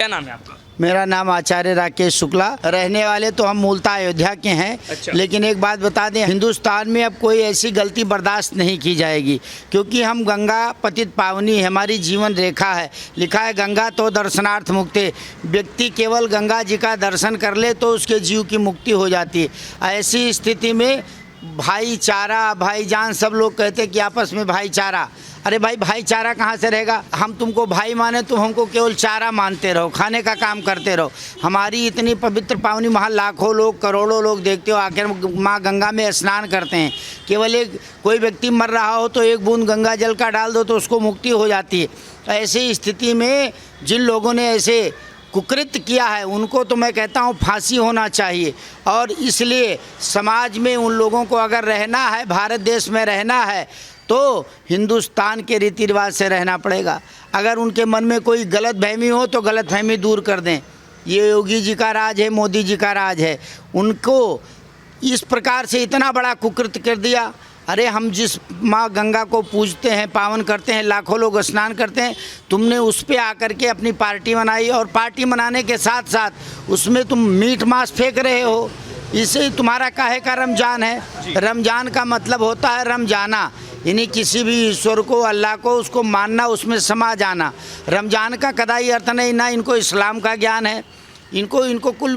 क्या नाम है आपका? मेरा नाम आचार्य राकेश शुक्ला। रहने वाले तो हम मूलतः अयोध्या के हैं। अच्छा। लेकिन एक बात बता दें, हिंदुस्तान में अब कोई ऐसी गलती बर्दाश्त नहीं की जाएगी, क्योंकि हम गंगा पतित पावनी है, हमारी जीवन रेखा है। लिखा है गंगा तो दर्शनार्थ मुक्ते, व्यक्ति केवल गंगा जी का दर्शन कर ले तो उसके जीव की मुक्ति हो जाती है। ऐसी स्थिति में भाईचारा, भाईजान, सब लोग कहते कि आपस में भाईचारा। अरे भाई, भाईचारा कहाँ से रहेगा? हम तुमको भाई माने, तुम हमको केवल चारा मानते रहो, खाने का काम करते रहो। हमारी इतनी पवित्र पावनी, वहाँ लाखों लोग, करोड़ों लोग देखते हो आखिर माँ गंगा में स्नान करते हैं। केवल एक कोई व्यक्ति मर रहा हो तो एक बूंद गंगा जल का डाल दो तो उसको मुक्ति हो जाती है। ऐसी स्थिति में जिन लोगों ने ऐसे कुकृत्य किया है उनको तो मैं कहता हूँ फांसी होना चाहिए। और इसलिए समाज में उन लोगों को अगर रहना है, भारत देश में रहना है, तो हिंदुस्तान के रीति रिवाज से रहना पड़ेगा। अगर उनके मन में कोई गलत फहमी हो तो गलत फहमी दूर कर दें। ये योगी जी का राज है, मोदी जी का राज है। उनको इस प्रकार से इतना बड़ा कुकृत्य कर दिया। अरे हम जिस माँ गंगा को पूजते हैं, पावन करते हैं, लाखों लोग स्नान करते हैं, तुमने उस पर आकर के अपनी पार्टी बनाई और पार्टी बनाने के साथ साथ उसमें तुम मीट मांस फेंक रहे हो। इससे तुम्हारा काहे का रमजान है? रमजान का मतलब होता है रमजाना, यानी किसी भी ईश्वर को, अल्लाह को, उसको मानना, उसमें समा जाना। रमजान का कदाई अर्थ नहीं। ना इनको इस्लाम का ज्ञान है, इनको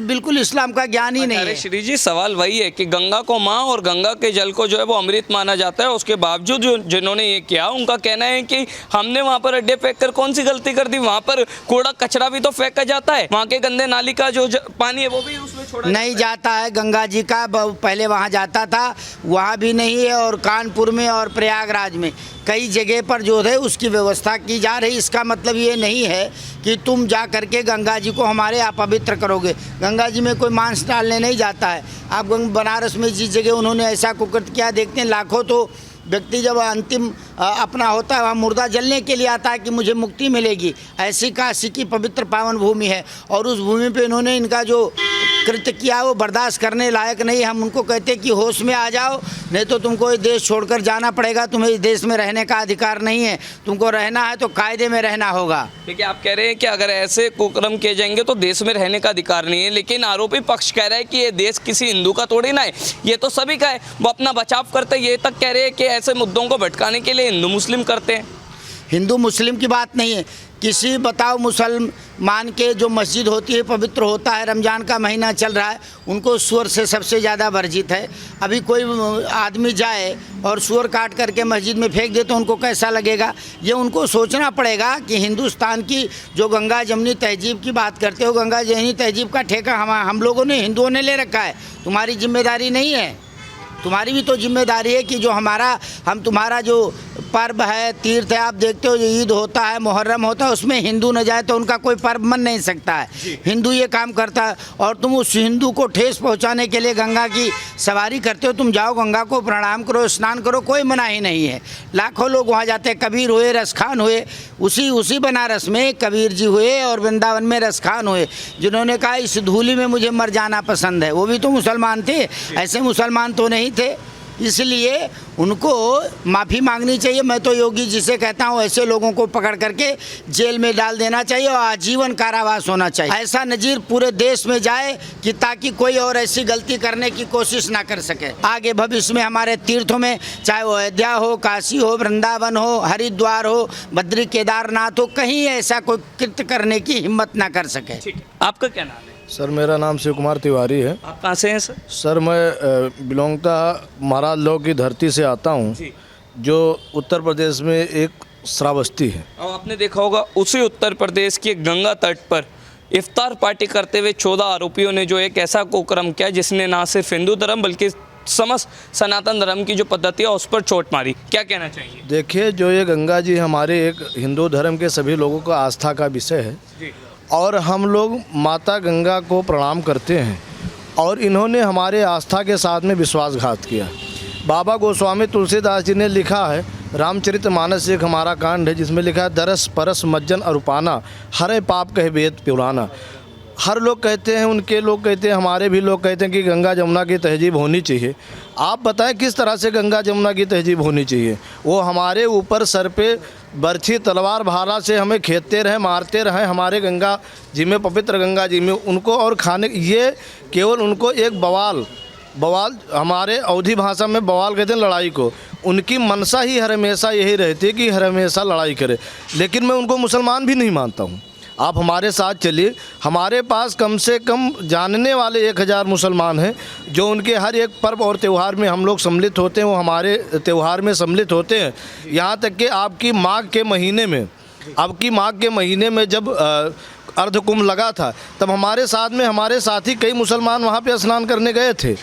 बिल्कुल इस्लाम का ज्ञान ही नहीं है। अरे श्री जी, सवाल वही है कि गंगा को माँ और गंगा के जल को जो है वो अमृत माना जाता है। उसके बावजूद जिन्होंने ये किया, उनका कहना है कि हमने वहाँ पर अड्डे फेंक कर कौन सी गलती कर दी? वहाँ पर कूड़ा कचरा भी तो फेंका जाता है। वहाँ के गंदे नाली का जो पानी है वो भी उसमें छोड़ा नहीं जाता है। गंगा जी का पहले वहाँ जाता था, वहाँ भी नहीं है। और कानपुर में और प्रयागराज में कई जगह पर जो है उसकी व्यवस्था की जा रही। इसका मतलब ये नहीं है कि तुम जा करके गंगा जी को हमारे अपवित्र करोगे। गंगा जी में कोई मांस डालने नहीं जाता है। आप बनारस में जिस जगह उन्होंने ऐसा कुकृत्य किया, देखते हैं लाखों तो व्यक्ति जब अंतिम अपना होता है वहाँ मुर्दा जलने के लिए आता है कि मुझे मुक्ति मिलेगी। ऐसी काशी की पवित्र पावन भूमि है और उस भूमि पे इन्होंने इनका जो कृत्य किया वो बर्दाश्त करने लायक नहीं। हम उनको कहते कि होश में आ जाओ, नहीं तो तुमको ये देश छोड़कर जाना पड़ेगा। तुम्हें इस देश में रहने का अधिकार नहीं है। तुमको रहना है तो कायदे में रहना होगा। देखिए, आप कह रहे हैं कि अगर ऐसे कुकर्म किए जाएंगे तो देश में रहने का अधिकार नहीं है, लेकिन आरोपी पक्ष कह रहा है कि ये देश किसी हिंदू का थोड़ी ना है, ये तो सभी का है। वो अपना बचाव करते ये तक कह रहे हैं कि ऐसे मुद्दों को भटकाने के लिए हिंदू मुस्लिम करते हैं। हिंदू मुस्लिम की बात नहीं है। किसी बताओ मुसलमान के जो मस्जिद होती है, पवित्र होता है, रमज़ान का महीना चल रहा है, उनको सूअर से सबसे ज़्यादा वर्जित है। अभी कोई आदमी जाए और सूअर काट करके मस्जिद में फेंक दे तो उनको कैसा लगेगा? ये उनको सोचना पड़ेगा कि हिंदुस्तान की जो गंगा जमनी तहजीब की बात करते हो, गंगा जमनी तहजीब का ठेका हम लोगों ने, हिंदुओं ने ले रखा है। तुम्हारी जिम्मेदारी नहीं है। तुम्हारी भी तो जिम्मेदारी है कि जो हम तुम्हारा जो पर्व है, तीर्थ है, आप देखते हो जो ईद होता है, मुहर्रम होता है, उसमें हिंदू न जाए तो उनका कोई पर्व मन नहीं सकता है। हिंदू ये काम करता है और तुम उस हिंदू को ठेस पहुंचाने के लिए गंगा की सवारी करते हो। तुम जाओ, गंगा को प्रणाम करो, स्नान करो, कोई मनाही नहीं है। लाखों लोग वहाँ जाते हैं। कबीर हुए, रसखान हुए, उसी बनारस में कबीर जी हुए और वृंदावन में रसखान हुए, जिन्होंने कहा इस धूली में मुझे मर जाना पसंद है। वो भी तो मुसलमान थे, ऐसे मुसलमान तो नहीं थे। इसलिए उनको माफ़ी मांगनी चाहिए। मैं तो योगी जी से कहता हूँ ऐसे लोगों को पकड़ करके जेल में डाल देना चाहिए और आजीवन कारावास होना चाहिए। ऐसा नज़ीर पूरे देश में जाए कि ताकि कोई और ऐसी गलती करने की कोशिश ना कर सके। आगे भविष्य में हमारे तीर्थों में, चाहे वो अयोध्या हो, काशी हो, वृंदावन हो, हरिद्वार हो, बद्री केदारनाथ हो, कहीं ऐसा कोई कृत्य करने की हिम्मत ना कर सके। ठीक है, आपका क्या नाम है? सर मेरा नाम शिव कुमार तिवारी है। आप कहाँ से हैं सर? सर मैं बिलोंगता महाराज लोग की धरती से आता हूँ, जो उत्तर प्रदेश में एक श्रावस्ती है। और आपने देखा होगा उसी उत्तर प्रदेश के गंगा तट पर इफ्तार पार्टी करते हुए 14 आरोपियों ने जो एक ऐसा कुकर्म किया जिसने ना सिर्फ हिंदू धर्म बल्कि समस्त सनातन धर्म की जो पद्धति है उस पर चोट मारी। क्या कहना चाहिए? देखिए, जो ये गंगा जी हमारे एक हिंदू धर्म के सभी लोगों का आस्था का विषय है और हम लोग माता गंगा को प्रणाम करते हैं और इन्होंने हमारे आस्था के साथ में विश्वासघात किया। बाबा गोस्वामी तुलसीदास जी ने लिखा है, रामचरितमानस एक हमारा कांड है जिसमें लिखा है, दरस परस मज्जन अरूपाना, हरे पाप कहे वेद पुराना। हर लोग कहते हैं, उनके लोग कहते हैं, हमारे भी लोग कहते हैं कि गंगा जमुना की तहजीब होनी चाहिए। आप बताएं किस तरह से गंगा जमुना की तहजीब होनी चाहिए? वो हमारे ऊपर सर पे बर्छी तलवार भाला से हमें खेदते रहे, मारते रहे हमारे गंगा जी में, पवित्र गंगा जी में, उनको और खाने, ये केवल उनको एक बवाल हमारे अवधी भाषा में बवाल कहते हैं लड़ाई को। उनकी मनसा ही हर हमेशा यही रहती है कि हर हमेशा लड़ाई करे। लेकिन मैं उनको मुसलमान भी नहीं मानता हूँ। आप हमारे साथ चलिए, हमारे पास कम से कम जानने वाले 1000 मुसलमान हैं जो उनके हर एक पर्व और त्यौहार में हम लोग सम्मिलित होते हैं, वो हमारे त्यौहार में सम्मिलित होते हैं। यहाँ तक कि आपकी माघ के महीने में जब अर्धकुंभ लगा था, तब हमारे साथ में हमारे साथी कई मुसलमान वहाँ पे स्नान करने गए थे।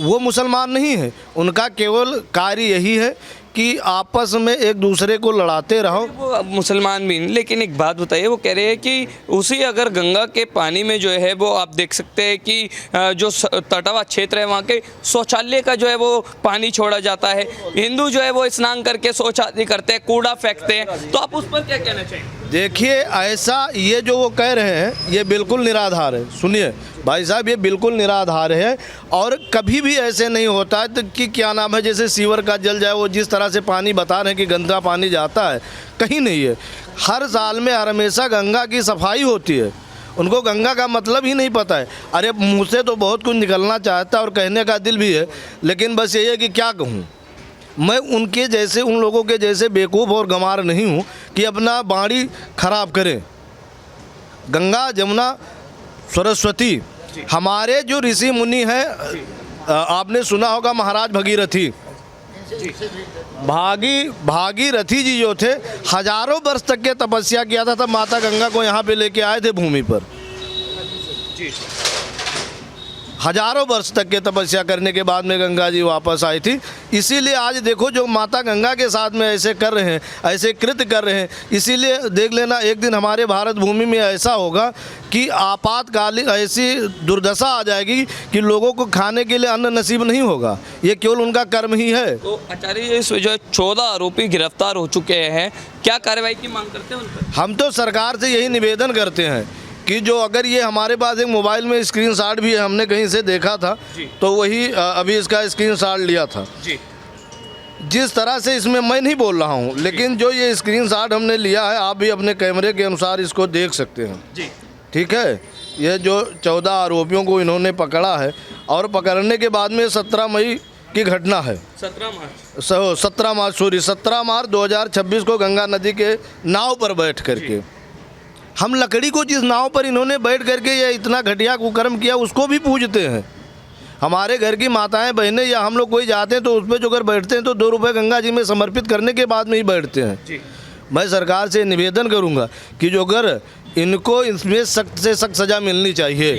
वो मुसलमान नहीं है, उनका केवल कार्य यही है कि आपस में एक दूसरे को लड़ाते रहो। वो मुसलमान भी नहीं, लेकिन एक बात बताइए, वो कह रहे हैं कि उसी अगर गंगा के पानी में जो है वो आप देख सकते हैं कि जो तटवा क्षेत्र है वहाँ के शौचालय का जो है वो पानी छोड़ा जाता है। हिंदू जो है वो स्नान करके शौचालय करते हैं, कूड़ा फेंकते हैं, तो आप उस पर क्या कहना चाहेंगे? देखिए, ऐसा ये जो वो कह रहे हैं ये बिल्कुल निराधार है। सुनिए भाई साहब, ये बिल्कुल निराधार है और कभी भी ऐसे नहीं होता है तो कि क्या नाम है, जैसे सीवर का जल जाए, वो जिस तरह से पानी बता रहे हैं कि गंदा पानी जाता है, कहीं नहीं है। हर साल में हर हमेशा गंगा की सफाई होती है। उनको गंगा का मतलब ही नहीं पता है। अरे मुँह से तो बहुत कुछ निकलना चाहता है और कहने का दिल भी है, लेकिन बस ये है कि क्या कहूँ। मैं उनके जैसे, उन लोगों के जैसे बेवकूफ़ और गंवार नहीं हूँ कि अपना बाणी खराब करें। गंगा जमुना सरस्वती, हमारे जो ऋषि मुनि हैं, आपने सुना होगा महाराज भगीरथी, भागीरथी जी जो थे, हजारों वर्ष तक के तपस्या किया था, तब माता गंगा को यहाँ पे लेके आए थे भूमि पर। हजारों वर्ष तक के तपस्या करने के बाद में गंगा जी वापस आई थी। इसीलिए आज देखो जो माता गंगा के साथ में ऐसे कर रहे हैं, ऐसे कृत्य कर रहे हैं, इसीलिए देख लेना एक दिन हमारे भारत भूमि में ऐसा होगा कि आपातकालीन ऐसी दुर्दशा आ जाएगी कि लोगों को खाने के लिए अन्न नसीब नहीं होगा। ये केवल उनका कर्म ही है। तो आचार्य जी, इस जो 14 आरोपी गिरफ्तार हो चुके हैं, क्या कार्रवाई की मांग करते हैं उन पर? हम तो सरकार से यही निवेदन करते हैं कि जो अगर ये हमारे पास एक मोबाइल में स्क्रीनशॉट भी है, हमने कहीं से देखा था, तो वही अभी इसका स्क्रीनशॉट लिया था जी। जिस तरह से इसमें मैं नहीं बोल रहा हूँ, लेकिन जो ये स्क्रीनशॉट हमने लिया है, आप भी अपने कैमरे के अनुसार इसको देख सकते हैं जी। ठीक है, ये जो 14 आरोपियों को इन्होंने पकड़ा है और पकड़ने के बाद में 17 मई की घटना है। 17 मार्च 2026 को गंगा नदी के नाव पर बैठ करके, हम लकड़ी को जिस नाव पर इन्होंने बैठ करके ये इतना घटिया कुकर्म किया उसको भी पूजते हैं। हमारे घर की माताएं बहनें या हम लोग कोई जाते हैं तो उस पर जो अगर बैठते हैं तो 2 रुपये गंगा जी में समर्पित करने के बाद में ही बैठते हैं जी। मैं सरकार से निवेदन करूंगा कि जो अगर इनको इसमें सख्त से सख्त सज़ा मिलनी चाहिए।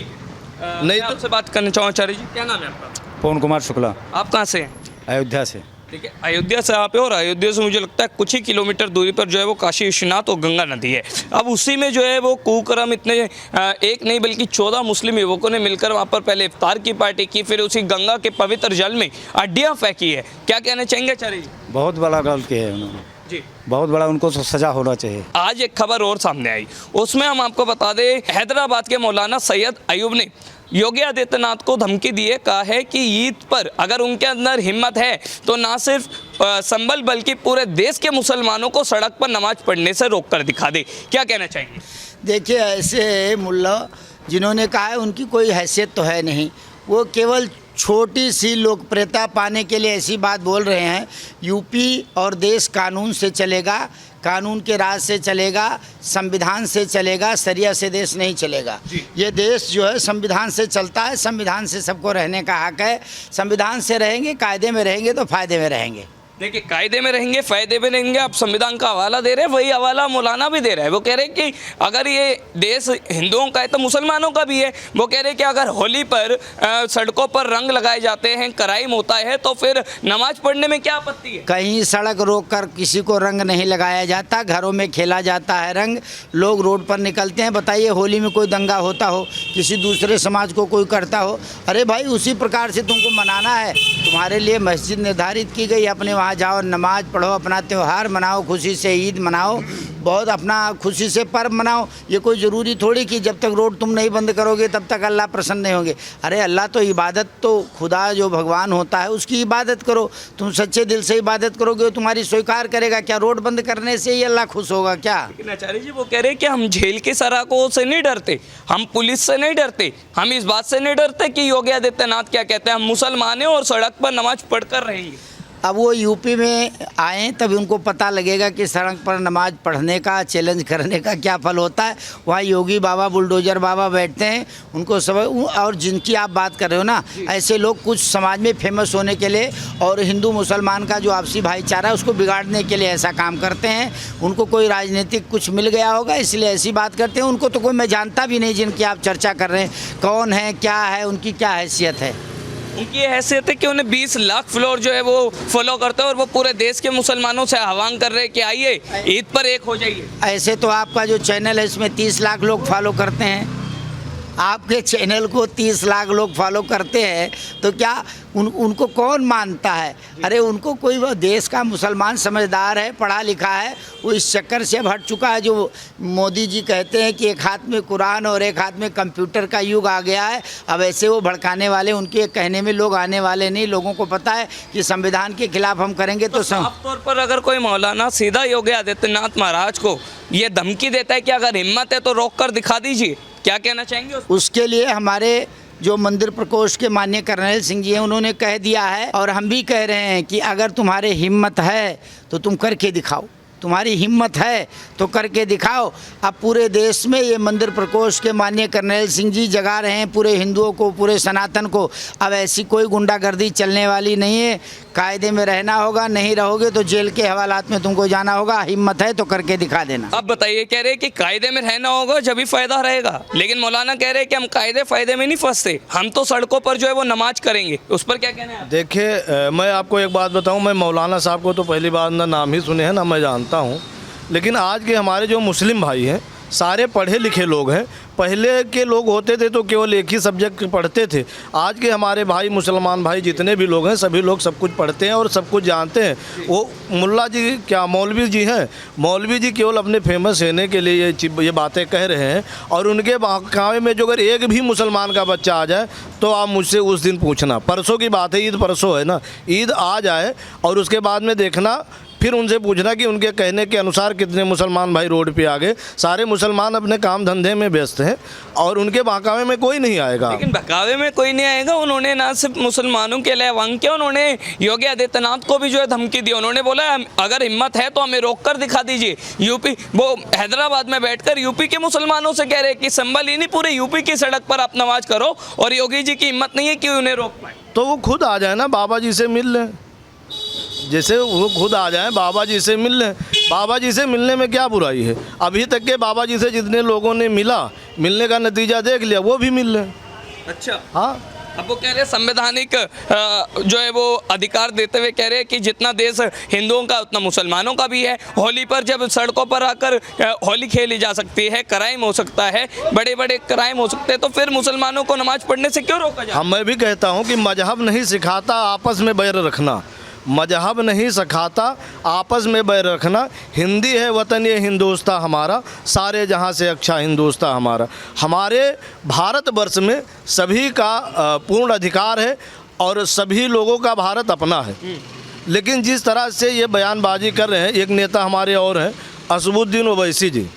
नहीं तो आपसे बात करना चाहूँ आचार्य जी, क्या नाम है आपका? पवन कुमार शुक्ला, आप कहाँ से हैं? अयोध्या से। ठीक है, अयोध्या से आप है और अयोध्या से मुझे लगता है कुछ ही किलोमीटर दूरी पर जो है वो काशी विश्वनाथ और गंगा नदी है। अब उसी में जो है वो कुकर्म इतने एक नहीं बल्कि 14 मुस्लिम युवकों ने मिलकर वहाँ पर पहले इफ्तार की पार्टी की, फिर उसी गंगा के पवित्र जल में अड्डियाँ फेंकी है। क्या कहना चाहेंगे आचार्य जी? बहुत बड़ा गलती है उन्होंने जी, बहुत बड़ा, उनको सजा होना चाहिए। आज एक खबर और सामने आई, उसमें हम आपको बता दें, हैदराबाद के मौलाना सैयद अयूब ने योगी आदित्यनाथ को धमकी दिए, कहा है कि ईद पर अगर उनके अंदर हिम्मत है तो ना सिर्फ संभल बल्कि पूरे देश के मुसलमानों को सड़क पर नमाज पढ़ने से रोक कर दिखा दे। क्या कहना चाहेंगे? देखिए, ऐसे मुल्ला जिन्होंने कहा है उनकी कोई हैसियत तो है नहीं, वो केवल छोटी सी लोकप्रियता पाने के लिए ऐसी बात बोल रहे हैं। यूपी और देश कानून से चलेगा, कानून के राज से चलेगा, संविधान से चलेगा, शरिया से देश नहीं चलेगा। ये देश जो है संविधान से चलता है, संविधान से सबको रहने का हक है। संविधान से रहेंगे, कायदे में रहेंगे तो फायदे में रहेंगे। देखिए, कायदे में रहेंगे, फायदे में रहेंगे। आप संविधान का हवाला दे रहे हैं, वही हवाला मौलाना भी दे रहा है। वो कह रहे हैं कि अगर ये देश हिंदुओं का है तो मुसलमानों का भी है। वो कह रहे हैं कि अगर होली पर सड़कों पर रंग लगाए जाते हैं, क्राइम होता है, तो फिर नमाज पढ़ने में क्या आपत्ति है? कहीं सड़क रोक कर किसी को रंग नहीं लगाया जाता, घरों में खेला जाता है रंग, लोग रोड पर निकलते हैं। बताइए, होली में कोई दंगा होता हो, किसी दूसरे समाज को कोई करता हो, अरे भाई उसी प्रकार से तुमको मनाना है। तुम्हारे लिए मस्जिद निर्धारित की गई, अपने वहाँ जाओ, नमाज पढ़ो, अपना त्यौहार मनाओ, खुशी से ईद मनाओ। बहुत अपना खुशी से पर्व मनाओ। ये कोई ज़रूरी थोड़ी कि जब तक रोड तुम नहीं बंद करोगे तब तक अल्लाह प्रसन्न नहीं होंगे। अरे अल्लाह तो इबादत, तो खुदा जो भगवान होता है उसकी इबादत करो। तुम सच्चे दिल से इबादत करोगे, तुम्हारी स्वीकार करेगा। क्या रोड बंद करने से ही अल्लाह खुश होगा क्या? लेकिन आचार्य जी वो कह रहे हैं कि हम जेल के सराकों से नहीं डरते, हम पुलिस से नहीं डरते, हम इस बात से नहीं डरते कि योगी आदित्यनाथ क्या कहते हैं, हम मुसलमान हैं और सड़क पर नमाज पढ़कर रहेंगे। अब वो यूपी में आए तभी उनको पता लगेगा कि सड़क पर नमाज पढ़ने का, चैलेंज करने का क्या फल होता है। वहाँ योगी बाबा, बुलडोजर बाबा बैठते हैं, उनको सब। और जिनकी आप बात कर रहे हो ना, ऐसे लोग कुछ समाज में फेमस होने के लिए और हिंदू मुसलमान का जो आपसी भाईचारा है उसको बिगाड़ने के लिए ऐसा काम करते हैं। उनको कोई राजनीतिक कुछ मिल गया होगा इसलिए ऐसी बात करते हैं। उनको तो कोई मैं जानता भी नहीं जिनकी आप चर्चा कर रहे हैं, कौन है, क्या है, उनकी क्या हैसियत है। उनकी ये हैसियत है कि उन्हें 20 लाख फ्लोर जो है वो फॉलो करते हैं और वो पूरे देश के मुसलमानों से आह्वान कर रहे हैं कि आइए ईद पर एक हो जाइए। ऐसे तो आपका जो चैनल है इसमें 30 लाख लोग फॉलो करते हैं। आपके चैनल को 30 लाख लोग फॉलो करते हैं तो क्या उनको कौन मानता है? अरे उनको कोई, वो देश का मुसलमान समझदार है, पढ़ा लिखा है, वो इस चक्कर से अब हट चुका है। जो मोदी जी कहते हैं कि एक हाथ में कुरान और एक हाथ में कंप्यूटर का युग आ गया है। अब ऐसे वो भड़काने वाले, उनके कहने में लोग आने वाले नहीं। लोगों को पता है कि संविधान के खिलाफ हम करेंगे तो साफ तौर पर अगर कोई मौलाना सीधा योगी आदित्यनाथ महाराज को ये धमकी देता है कि अगर हिम्मत है तो रोक कर दिखा दीजिए, क्या कहना चाहेंगे? उसके लिए हमारे जो मंदिर प्रकोष्ठ के माननीय कर्नैल सिंह जी हैं उन्होंने कह दिया है और हम भी कह रहे हैं कि अगर तुम्हारे हिम्मत है तो तुम करके दिखाओ। तुम्हारी हिम्मत है तो करके दिखाओ। अब पूरे देश में ये मंदिर प्रकोष्ठ के माननीय कर्नैल सिंह जी जगा रहे हैं पूरे हिंदुओं को, पूरे सनातन को। अब ऐसी कोई गुंडागर्दी चलने वाली नहीं है। कायदे में रहना होगा, नहीं रहोगे तो जेल के हवालात में तुमको जाना होगा। हिम्मत है तो करके दिखा देना। अब बताइए, कह रहे हैं कि कायदे में रहना होगा जब भी फायदा रहेगा, लेकिन मौलाना कह रहे हैं कि हम कायदे फायदे में नहीं फंसते, हम तो सड़कों पर जो है वो नमाज करेंगे। उस पर क्या कहना है? देखिए, मैं आपको एक बात बताऊं, मैं मौलाना साहब को तो पहली बार ना नाम ही सुने हैं ना मैं जानता हूं, लेकिन आज के हमारे जो मुस्लिम भाई हैं सारे पढ़े लिखे लोग हैं। पहले के लोग होते थे तो केवल एक ही सब्जेक्ट पढ़ते थे। आज के हमारे भाई, मुसलमान भाई जितने भी लोग हैं, सभी लोग सब कुछ पढ़ते हैं और सब कुछ जानते हैं। वो मुल्ला जी क्या मौलवी जी हैं, मौलवी जी केवल अपने फेमस होने के लिए ये बातें कह रहे हैं। और उनके बहकावे में जो अगर एक भी मुसलमान का बच्चा आ जाए तो आप मुझसे उस दिन पूछना। परसों की बात है, ईद परसों है ना, ईद आ जाए और उसके बाद में देखना, फिर उनसे पूछना कि उनके कहने के अनुसार कितने मुसलमान भाई रोड पे आ गए। सारे मुसलमान अपने काम धंधे में व्यस्त हैं और उनके बहकावे में कोई नहीं आएगा। लेकिन बहकावे में कोई नहीं आएगा। उन्होंने ना सिर्फ मुसलमानों के लिए आह्वान किया, उन्होंने योगी आदित्यनाथ को भी जो है धमकी दी। उन्होंने बोला अगर हिम्मत है तो हमें रोक कर दिखा दीजिए। यूपी, वो हैदराबाद में बैठकर यूपी के मुसलमानों से कह रहे कि संभल ही नहीं, पूरे यूपी की सड़क पर आप नमाज करो, और योगी जी की हिम्मत नहीं है कि उन्हें रोक पाए। तो वो खुद आ जाए ना, बाबा जी से मिल लें। जैसे वो खुद आ जाएं, बाबा जी से मिल लें। बाबा जी से मिलने में क्या बुराई है? अभी तक के बाबा जी से जितने लोगों ने मिलने का नतीजा देख लिया, वो भी मिल लें। अच्छा, हाँ। अब वो कह रहे हैं संवैधानिक जो है वो अधिकार देते हुए कह रहे हैं कि जितना देश हिंदुओं का उतना मुसलमानों का भी है। होली पर जब सड़कों पर आकर होली खेली जा सकती है, क्राइम हो सकता है, बड़े बड़े क्राइम हो सकते हैं, तो फिर मुसलमानों को नमाज पढ़ने से क्यों रोका जाए? मैं भी कहता हूँ कि मजहब नहीं सिखाता आपस में बैर रखना। मजहब नहीं सिखाता आपस में बैर रखना। हिंदी है वतन ये हिंदुस्तान हमारा, सारे जहाँ से अच्छा हिंदुस्तान हमारा। हमारे भारतवर्ष में सभी का पूर्ण अधिकार है और सभी लोगों का भारत अपना है। लेकिन जिस तरह से ये बयानबाजी कर रहे हैं, एक नेता हमारे और हैं असदुद्दीन ओवैसी जी,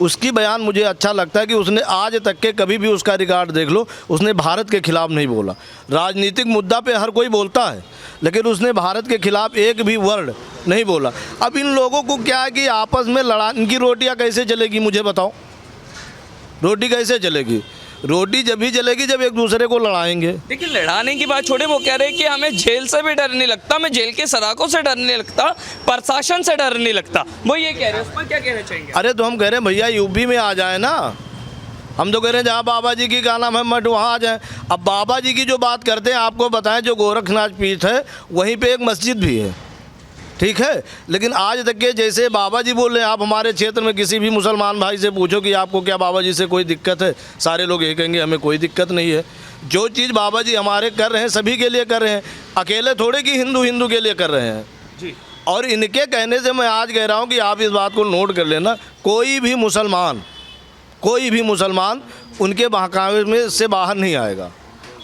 उसकी बयान मुझे अच्छा लगता है कि उसने आज तक के कभी भी उसका रिकॉर्ड देख लो, उसने भारत के खिलाफ नहीं बोला। राजनीतिक मुद्दा पे हर कोई बोलता है, लेकिन उसने भारत के खिलाफ एक भी वर्ड नहीं बोला। अब इन लोगों को क्या है कि आपस में लड़ा, इनकी रोटियां कैसे चलेगी मुझे बताओ? रोटी कैसे चलेगी? रोटी जब भी चलेगी जब एक दूसरे को लड़ाएंगे। देखिए, लड़ाने की बात छोड़े, वो कह रहे हैं कि हमें जेल से भी डर नहीं लगता, हमें जेल के सराखों से डर नहीं लगता, प्रशासन से डर नहीं लगता। वो ये कह रहे हैं, उस पर क्या कहना चाहेंगे? अरे तो हम कह रहे हैं भैया यूपी में आ जाए ना। हम तो कह रहे हैं जहाँ बाबा जी की क्या नाम है मठ, वहाँ आ जाए। अब बाबा जी की जो बात करते हैं, आपको बताएं जो गोरखनाथ पीठ है वहीं पे एक मस्जिद भी है, ठीक है। लेकिन आज तक के जैसे बाबा जी बोल रहे हैं, आप हमारे क्षेत्र में किसी भी मुसलमान भाई से पूछो कि आपको क्या बाबा जी से कोई दिक्कत है, सारे लोग ये कहेंगे हमें कोई दिक्कत नहीं है। जो चीज़ बाबा जी हमारे कर रहे हैं सभी के लिए कर रहे हैं, अकेले थोड़े कि हिंदू के लिए कर रहे हैं जी। और इनके कहने से मैं आज कह रहा हूँ कि आप इस बात को नोट कर लेना, कोई भी मुसलमान उनके बहकावे में से बाहर नहीं आएगा।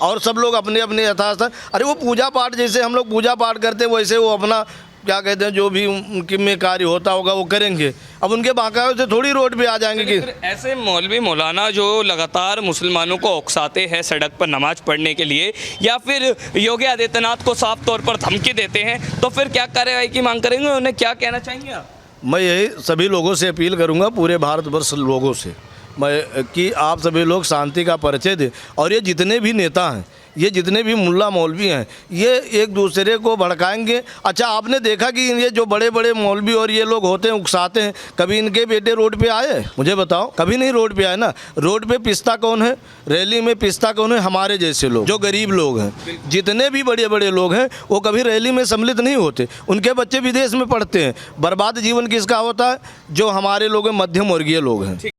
और सब लोग अपने अपने यथास्थ, अरे वो पूजा पाठ जैसे हम लोग पूजा पाठ करते हैं वैसे वो अपना क्या कहते हैं जो भी उनके में कार्य होता होगा वो करेंगे। अब उनके बहकावे से थोड़ी रोड पे आ जाएंगे कि ऐसे मौलवी मौलाना जो लगातार मुसलमानों को उकसाते हैं सड़क पर नमाज पढ़ने के लिए, या फिर योगी आदित्यनाथ को साफ तौर पर धमकी देते हैं, तो फिर क्या कार्रवाई की मांग करेंगे? उन्हें क्या कहना चाहेंगे आप? मैं यही सभी लोगों से अपील करूंगा, पूरे भारतवर्ष लोगों से मैं, कि आप सभी लोग शांति का परिचय दें। और ये जितने भी नेता हैं, ये जितने भी मुल्ला मौलवी हैं, ये एक दूसरे को भड़काएंगे। अच्छा, आपने देखा कि ये जो बड़े बड़े मौलवी और ये लोग होते हैं उकसाते हैं, कभी इनके बेटे रोड पे आए? मुझे बताओ, कभी नहीं रोड पे आए ना। रोड पे पिसता कौन है? रैली में पिसता कौन है? हमारे जैसे लोग, जो गरीब लोग हैं। जितने भी बड़े बड़े लोग हैं वो कभी रैली में सम्मिलित नहीं होते। उनके बच्चे विदेश में पढ़ते हैं। बर्बाद जीवन किसका होता है? जो हमारे लोग हैं, मध्यम वर्गीय लोग हैं।